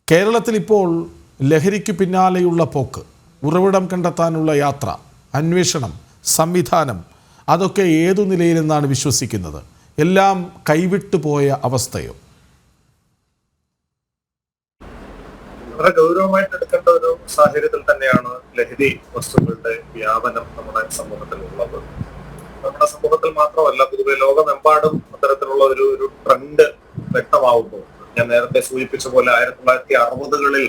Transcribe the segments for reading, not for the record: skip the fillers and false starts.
കേരളത്തിൽ ഇപ്പോൾ ലഹരിക്ക് പിന്നാലെയുള്ള പോക്ക്, ഉറവിടം കണ്ടെത്താനുള്ള യാത്ര, അന്വേഷണം, സംവിധാനം അതൊക്കെ ഏതു നിലയിലെന്നാണ് വിശ്വസിക്കുന്നത്? എല്ലാം കൈവിട്ടു പോയ അവസ്ഥയോ? വളരെ ഗൗരവമായിട്ട് എടുക്കേണ്ട ഒരു സാഹചര്യത്തിൽ തന്നെയാണ് ലഹരി വസ്തുക്കളുടെ വ്യാപനം നമ്മുടെ സമൂഹത്തിൽ ഉള്ളത്. നമ്മുടെ സമൂഹത്തിൽ മാത്രമല്ല, പൊതുവെ ലോകമെമ്പാടും അത്തരത്തിലുള്ള ഒരു ട്രെൻഡ് വ്യക്തമാവുന്നു. ഞാൻ നേരത്തെ സൂചിപ്പിച്ച പോലെ 1960കളിൽ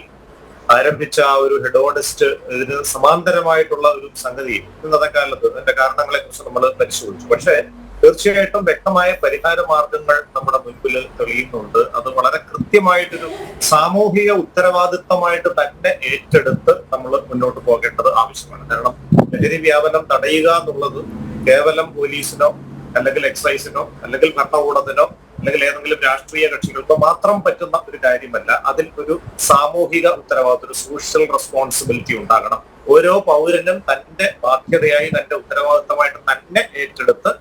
ആരംഭിച്ച ആ ഒരു ഹെഡോണിസ്റ്റ്, ഇതിന് സമാന്തരമായിട്ടുള്ള ഒരു സംഗതി ഇന്നത്തെ കാലത്ത് അതിന്റെ കാരണങ്ങളെ കുറിച്ച് നമ്മൾ പരിശോധിച്ചു. പക്ഷേ തീർച്ചയായിട്ടും വ്യക്തമായ പരിഹാര മാർഗങ്ങൾ നമ്മുടെ മുൻപിൽ തെളിയുന്നുണ്ട്. അത് വളരെ കൃത്യമായിട്ടൊരു സാമൂഹിക ഉത്തരവാദിത്തമായിട്ട് തന്നെ ഏറ്റെടുത്ത് നമ്മൾ മുന്നോട്ട് പോകേണ്ടത് ആവശ്യമാണ്. കാരണം ലഹരി വ്യാപനം തടയുക എന്നുള്ളത് കേവലം പോലീസിനോ അല്ലെങ്കിൽ എക്സൈസിനോ അല്ലെങ്കിൽ ഭരണകൂടത്തിനോ അല്ലെങ്കിൽ ഏതെങ്കിലും രാഷ്ട്രീയ കക്ഷികൾക്കോ മാത്രം പറ്റുന്ന ഒരു കാര്യമല്ല. അതിൽ ഒരു സാമൂഹിക ഉത്തരവാദിത്വം, ഒരു സോഷ്യൽ റെസ്പോൺസിബിലിറ്റി ഉണ്ടാകണം. ഓരോ പൗരനും തന്റെ ബാധ്യതയായി, തന്റെ ഉത്തരവാദിത്തമായിട്ട് തന്നെ ഏറ്റെടുത്ത്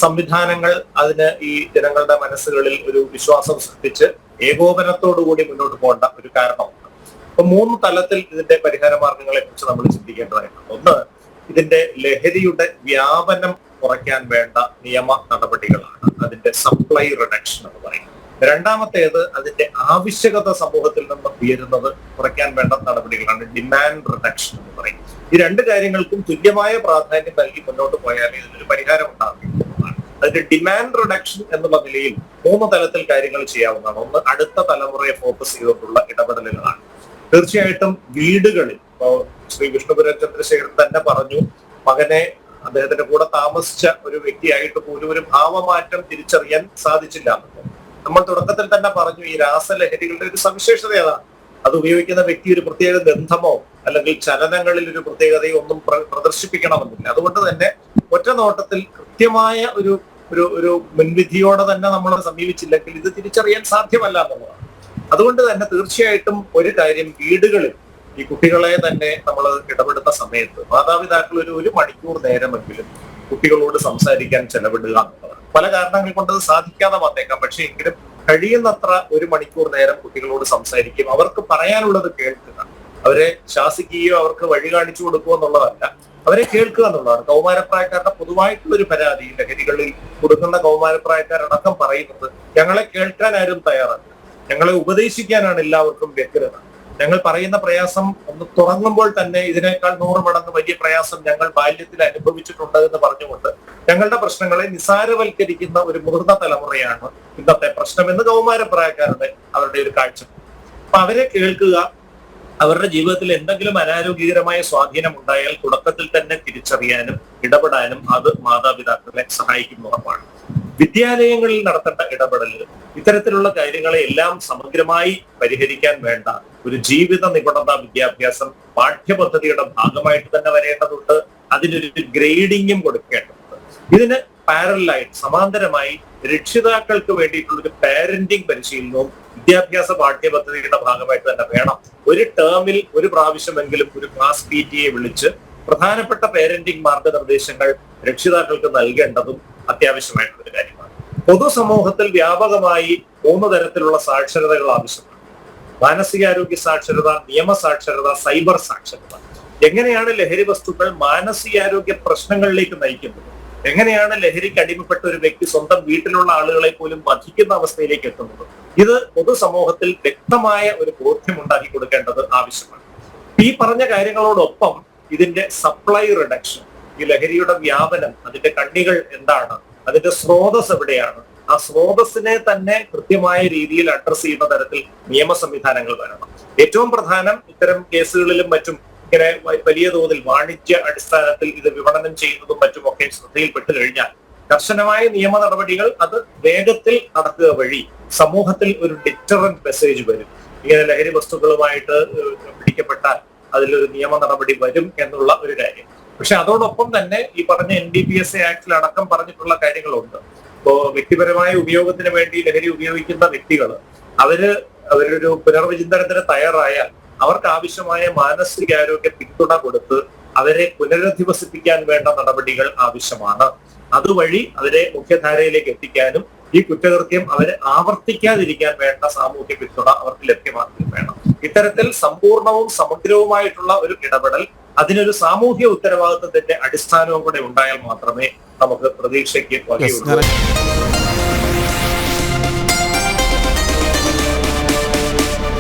സംവിധാനങ്ങൾ അതിന് ഈ ജനങ്ങളുടെ മനസ്സുകളിൽ ഒരു വിശ്വാസം സൃഷ്ടിച്ച് ഏകോപനത്തോടുകൂടി മുന്നോട്ട് പോകേണ്ട ഒരു കാരണമുണ്ട്. അപ്പൊ 3 തലത്തിൽ ഇതിന്റെ പരിഹാര മാർഗങ്ങളെ കുറിച്ച് നമ്മൾ ചിന്തിക്കേണ്ടതായിട്ടുണ്ട്. ഒന്ന്, ഇതിന്റെ ലഹരിയുടെ വ്യാപനം കുറയ്ക്കാൻ വേണ്ട നിയമ നടപടികളാണ്, അതിന്റെ സപ്ലൈ റിഡക്ഷൻ എന്ന് പറയുന്നത്. രണ്ടാമത്തേത്, അതിന്റെ ആവശ്യകത സമൂഹത്തിൽ നിന്ന് ഉയരുന്നത് കുറയ്ക്കാൻ വേണ്ട നടപടികളാണ്, ഡിമാൻഡ് റിഡക്ഷൻ എന്ന് പറയും. ഈ 2 കാര്യങ്ങൾക്കും തുല്യമായ പ്രാധാന്യം നൽകി മുന്നോട്ട് പോയാൽ ഇതിനൊരു പരിഹാരം ഉണ്ടാകുന്നതാണ്. അതിന്റെ ഡിമാൻഡ് റിഡക്ഷൻ എന്നുള്ള നിലയിൽ 3 തലത്തിൽ കാര്യങ്ങൾ ചെയ്യാവുന്നതാണ്. ഒന്ന്, അടുത്ത തലമുറയെ ഫോക്കസ് ചെയ്തിട്ടുള്ള ഇടപെടലുകളാണ്. തീർച്ചയായിട്ടും വീടുകളിൽ, ശ്രീ വിഷ്ണുപുരം ചന്ദ്രശേഖരൻ തന്നെ പറഞ്ഞു, മകനെ അദ്ദേഹത്തിന്റെ കൂടെ താമസിച്ച ഒരു വ്യക്തിയായിട്ട് പോലും ഒരു ഭാവമാറ്റം തിരിച്ചറിയാൻ സാധിച്ചില്ല എന്നുള്ളത്. നമ്മൾ തുടക്കത്തിൽ തന്നെ പറഞ്ഞു, ഈ രാസലഹരികളുടെ ഒരു സവിശേഷത ഏതാണ്? അത് ഉപയോഗിക്കുന്ന വ്യക്തി ഒരു പ്രത്യേക ഗന്ധമോ അല്ലെങ്കിൽ ചലനങ്ങളിൽ ഒരു പ്രത്യേകതയോ ഒന്നും പ്രദർശിപ്പിക്കണമെന്നില്ല. അതുകൊണ്ട് തന്നെ ഒറ്റ നോട്ടത്തിൽ കൃത്യമായ ഒരു ഒരു മുൻവിധിയോടെ തന്നെ നമ്മൾ സമീപിച്ചില്ലെങ്കിൽ ഇത് തിരിച്ചറിയാൻ സാധ്യമല്ല എന്നുള്ളതാണ്. അതുകൊണ്ട് തന്നെ തീർച്ചയായിട്ടും ഒരു കാര്യം, വീടുകളിൽ ഈ കുട്ടികളെ തന്നെ നമ്മൾ ഇടപെടുന്ന സമയത്ത് മാതാപിതാക്കൾ ഒരു മണിക്കൂർ നേരമെങ്കിലും കുട്ടികളോട് സംസാരിക്കാൻ ചെലവിടുക എന്നുള്ളതാണ്. പല കാരണങ്ങൾ കൊണ്ട് അത് സാധിക്കാതെ വന്നേക്കാം. പക്ഷെ എങ്കിലും കഴിയുന്നത്ര 1 മണിക്കൂർ നേരം കുട്ടികളോട് സംസാരിക്കും. അവർക്ക് പറയാനുള്ളത് കേൾക്കുക. അവരെ ശാസിക്കുകയോ അവർക്ക് വഴി കാണിച്ചു കൊടുക്കുക എന്നുള്ളതല്ല, അവരെ കേൾക്കുക എന്നുള്ളതാണ്. കൗമാരപ്രായക്കാരുടെ പൊതുവായിട്ടുള്ള ഒരു പരാതി, ലഹരികളിൽ കൊടുക്കുന്ന കൗമാരപ്രായക്കാരടക്കം പറയുന്നത്, ഞങ്ങളെ കേൾക്കാൻ ആരും തയ്യാറല്ല, ഞങ്ങളെ ഉപദേശിക്കാനാണ് എല്ലാവർക്കും വ്യഗ്രത, ഞങ്ങൾ പറയുന്ന പ്രയാസം ഒന്ന് തുടങ്ങുമ്പോൾ തന്നെ ഇതിനേക്കാൾ 100 മടങ്ങ് വലിയ പ്രയാസം ഞങ്ങൾ ബാല്യത്തിൽ അനുഭവിച്ചിട്ടുണ്ട് എന്ന് പറഞ്ഞുകൊണ്ട് ഞങ്ങളുടെ പ്രശ്നങ്ങളെ നിസാരവൽക്കരിക്കുന്ന ഒരു മുതിർന്ന തലമുറയാണ് ഇന്നത്തെ പ്രശ്നമെന്ന് കൗമാരപ്രായക്കാരുടെ അവരുടെ ഒരു കാഴ്ച. അപ്പൊ അവരെ കേൾക്കുക, അവരുടെ ജീവിതത്തിൽ എന്തെങ്കിലും അനാരോഗ്യകരമായ സ്വാധീനം ഉണ്ടായാൽ തുടക്കത്തിൽ തന്നെ തിരിച്ചറിയാനും ഇടപെടാനും അത് മാതാപിതാക്കളെ സഹായിക്കുന്ന ഉറപ്പാണ്. വിദ്യാലയങ്ങളിൽ നടത്തേണ്ട ഇടപെടലുകൾ, ഇത്തരത്തിലുള്ള കാര്യങ്ങളെ എല്ലാം സമഗ്രമായി പരിഹരിക്കാൻ വേണ്ട ഒരു ജീവിത നിപുണത വിദ്യാഭ്യാസം പാഠ്യപദ്ധതിയുടെ ഭാഗമായിട്ട് തന്നെ വരേണ്ടതുണ്ട്. അതിനൊരു ഗ്രേഡിങ്ങും കൊടുക്കേണ്ടതുണ്ട്. ഇതിന് പാരലായിട്ട് സമാന്തരമായി രക്ഷിതാക്കൾക്ക് വേണ്ടിയിട്ടുള്ള ഒരു പാരന്റിംഗ് പരിശീലനവും വിദ്യാഭ്യാസ പാഠ്യപദ്ധതിയുടെ ഭാഗമായിട്ട് തന്നെ വേണം. ഒരു ടേമിൽ ഒരു പ്രാവശ്യമെങ്കിലും ഒരു ക്ലാസ് PTA വിളിച്ച് പ്രധാനപ്പെട്ട പാരന്റിംഗ് മാർഗനിർദ്ദേശങ്ങൾ രക്ഷിതാക്കൾക്ക് നൽകേണ്ടതും അത്യാവശ്യമായിട്ടുള്ള ഒരു കാര്യമാണ്. പൊതുസമൂഹത്തിൽ വ്യാപകമായി 3 തരത്തിലുള്ള സാക്ഷരതകൾ ആവശ്യമാണ്. മാനസികാരോഗ്യ സാക്ഷരത, നിയമസാക്ഷരത, സൈബർ സാക്ഷരത. എങ്ങനെയാണ് ലഹരി വസ്തുക്കൾ മാനസികാരോഗ്യ പ്രശ്നങ്ങളിലേക്ക് നയിക്കുന്നത്? എങ്ങനെയാണ് ലഹരിക്ക് അടിമപ്പെട്ട ഒരു വ്യക്തി സ്വന്തം വീട്ടിലുള്ള ആളുകളെ പോലും വധിക്കുന്ന അവസ്ഥയിലേക്ക് എത്തുന്നത്? ഇത് പൊതുസമൂഹത്തിൽ വ്യക്തമായ ഒരു ബോധ്യം ഉണ്ടാക്കി കൊടുക്കേണ്ടത് ആവശ്യമാണ്. ഈ പറഞ്ഞ കാര്യങ്ങളോടൊപ്പം ഇതിന്റെ സപ്ലൈ റിഡക്ഷൻ, ഈ ലഹരിയുടെ വ്യാപനം, അതിന്റെ കണ്ണികൾ എന്താണ്, അതിന്റെ സ്രോതസ് എവിടെയാണ്, ആ സ്രോതസ്സിനെ തന്നെ കൃത്യമായ രീതിയിൽ അഡ്രസ് ചെയ്യുന്ന തരത്തിൽ നിയമ സംവിധാനങ്ങൾ വരണം. ഏറ്റവും പ്രധാനം, ഇത്തരം കേസുകളിലും മറ്റും ഇങ്ങനെ വലിയ തോതിൽ വാണിജ്യ അടിസ്ഥാനത്തിൽ ഇത് വിപണനം ചെയ്യുന്നതും മറ്റുമൊക്കെ ശ്രദ്ധയിൽപ്പെട്ട് കഴിഞ്ഞാൽ കർശനമായ നിയമ നടപടികൾ അത് വേഗത്തിൽ നടക്കുക വഴി സമൂഹത്തിൽ ഒരു ഡിറ്ററന്റ് മെസ്സേജ് വരും. ഇങ്ങനെ ലഹരി വസ്തുക്കളുമായിട്ട് പിടിക്കപ്പെട്ടാൽ അതിലൊരു നിയമ നടപടി വരും എന്നുള്ള ഒരു കാര്യം. പക്ഷെ അതോടൊപ്പം തന്നെ ഈ പറഞ്ഞ NDPS ആക്ടിൽ അടക്കം പറഞ്ഞിട്ടുള്ള കാര്യങ്ങളുണ്ട്. ഇപ്പോ വ്യക്തിപരമായ ഉപയോഗത്തിന് വേണ്ടി ലഹരി ഉപയോഗിക്കുന്ന വ്യക്തികൾ അവരൊരു പുനർവിചിന്തനത്തിന് തയ്യാറായാൽ അവർക്ക് ആവശ്യമായ മാനസികാരോഗ്യ പിന്തുണ കൊടുത്ത് അവരെ പുനരധിവസിപ്പിക്കാൻ വേണ്ട നടപടികൾ ആവശ്യമാണ്. അതുവഴി അവരെ മുഖ്യധാരയിലേക്ക് എത്തിക്കാനും ഈ കുറ്റകൃത്യം അവരെ ആവർത്തിക്കാതിരിക്കാൻ വേണ്ട സാമൂഹ്യ പിന്തുണ അവർക്ക് ലഭ്യമാക്കുകയും വേണം. ഇത്തരത്തിൽ സമ്പൂർണവും സമഗ്രവുമായിട്ടുള്ള ഒരു ഇടപെടൽ, അതിനൊരു സാമൂഹ്യ ഉത്തരവാദിത്വത്തിന്റെ അടിസ്ഥാനവും കൂടെ ഉണ്ടായാൽ മാത്രമേ നമുക്ക് പ്രതീക്ഷയ്ക്ക് വകയുള്ളൂ.